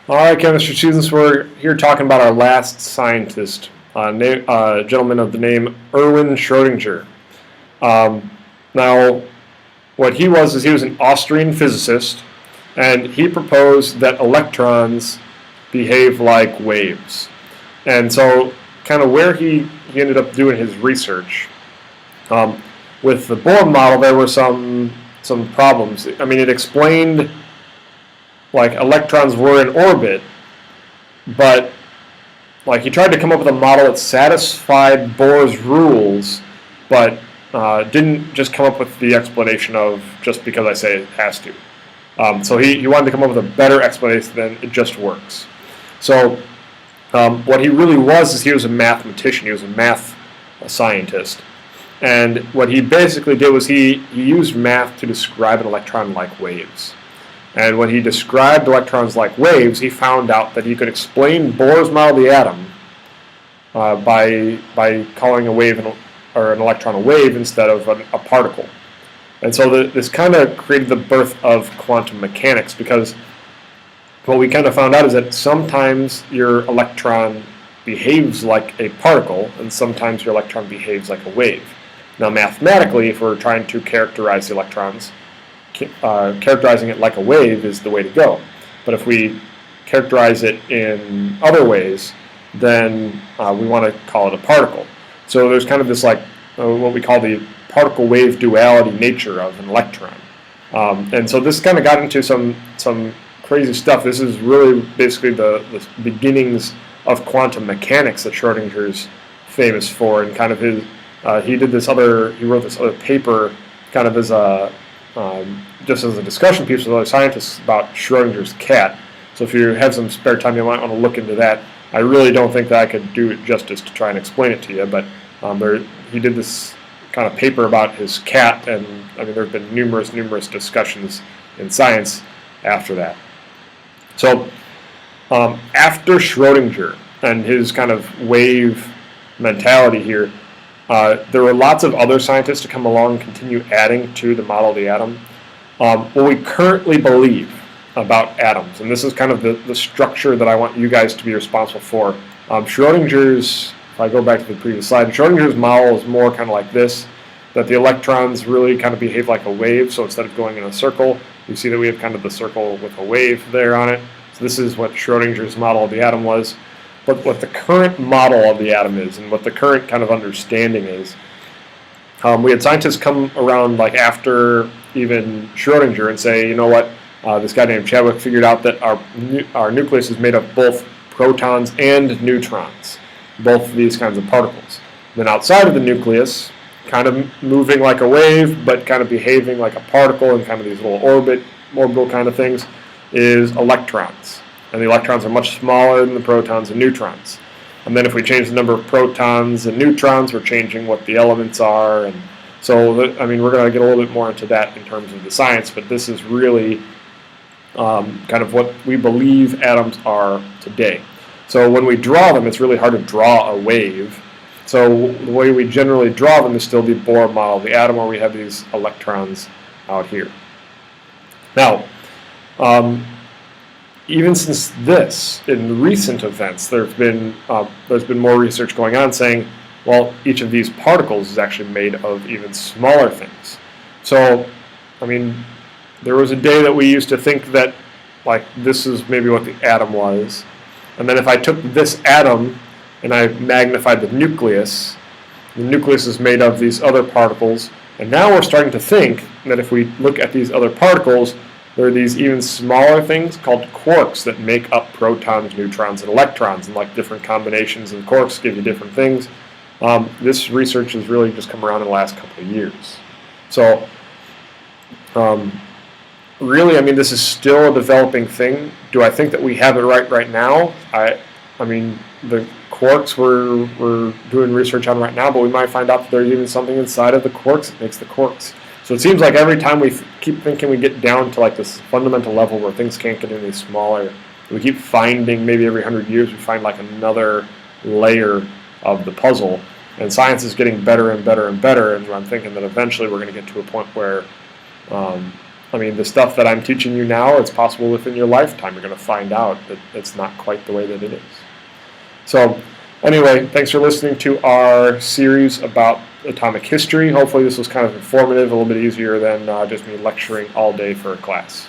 All right, chemistry students, we're here talking about our last scientist, a gentleman of the name Erwin Schrodinger. Now, what he was is he was an Austrian physicist, and he proposed that electrons behave like waves. And so, kind of where he ended up doing his research, with the Bohr model, there were some problems. I mean, it explained like electrons were in orbit, but like he tried to come up with a model that satisfied Bohr's rules, but didn't just come up with the explanation of just because I say it has to. So he wanted to come up with a better explanation than it just works. So what he really was is he was a mathematician. He was a math scientist. And what he basically did was he used math to describe an electron like waves. And when he described electrons like waves, he found out that he could explain Bohr's model of the atom by calling a wave or an electron a wave instead of a particle. And so this kind of created the birth of quantum mechanics, because what we kind of found out is that sometimes your electron behaves like a particle, and sometimes your electron behaves like a wave. Now, mathematically, if we're trying to characterize the electrons, characterizing it like a wave is the way to go. But if we characterize it in other ways, then we want to call it a particle. So there's kind of this like what we call the particle-wave duality nature of an electron. And so this kind of got into some crazy stuff. This is really basically the beginnings of quantum mechanics that Schrodinger's famous for, and kind of his he wrote this other paper kind of as a just as a discussion piece with other scientists about Schrodinger's cat. So if you have some spare time, you might want to look into that. I really don't think that I could do it justice to try and explain it to you, but he did this kind of paper about his cat, and I mean there have been numerous discussions in science after that. So after Schrodinger and his kind of wave mentality here, there were lots of other scientists to come along and continue adding to the model of the atom. What we currently believe about atoms, and this is kind of the structure that I want you guys to be responsible for. Schrodinger's, if I go back to the previous slide, Schrodinger's model is more kind of like this, that the electrons really kind of behave like a wave. So instead of going in a circle, you see that we have kind of the circle with a wave there on it. So this is what Schrodinger's model of the atom was. But what the current model of the atom is, and what the current kind of understanding is, we had scientists come around like after even Schrodinger and say, you know what, this guy named Chadwick figured out that our nucleus is made of both protons and neutrons, both of these kinds of particles. Then outside of the nucleus, kind of moving like a wave, but kind of behaving like a particle and kind of these little orbital kind of things, is electrons. And the electrons are much smaller than the protons and neutrons. And then if we change the number of protons and neutrons, we're changing what the elements are. And so, I mean, we're going to get a little bit more into that in terms of the science, but this is really kind of what we believe atoms are today. So when we draw them, it's really hard to draw a wave. So the way we generally draw them is still the Bohr model of the atom, where we have these electrons out here. Now, even since this, in recent events, there's been more research going on saying, well, each of these particles is actually made of even smaller things. So, I mean, there was a day that we used to think that, like, this is maybe what the atom was. And then if I took this atom and I magnified the nucleus is made of these other particles. And now we're starting to think that if we look at these other particles, there are these even smaller things called quarks that make up protons, neutrons, and electrons, and like different combinations of quarks give you different things. This research has really just come around in the last couple of years. So, really, I mean, this is still a developing thing. Do I think that we have it right now? I mean, the quarks we're doing research on right now, but we might find out that there's even something inside of the quarks that makes the quarks. So it seems like every time we keep thinking we get down to like this fundamental level where things can't get any smaller, we keep finding, maybe every 100 years we find like another layer of the puzzle. And science is getting better and better and better, and I'm thinking that eventually we're going to get to a point where I mean, the stuff that I'm teaching you now, it's possible within your lifetime you're going to find out that it's not quite the way that it is. So anyway, thanks for listening to our series about atomic history. Hopefully this was kind of informative, a little bit easier than just me lecturing all day for a class.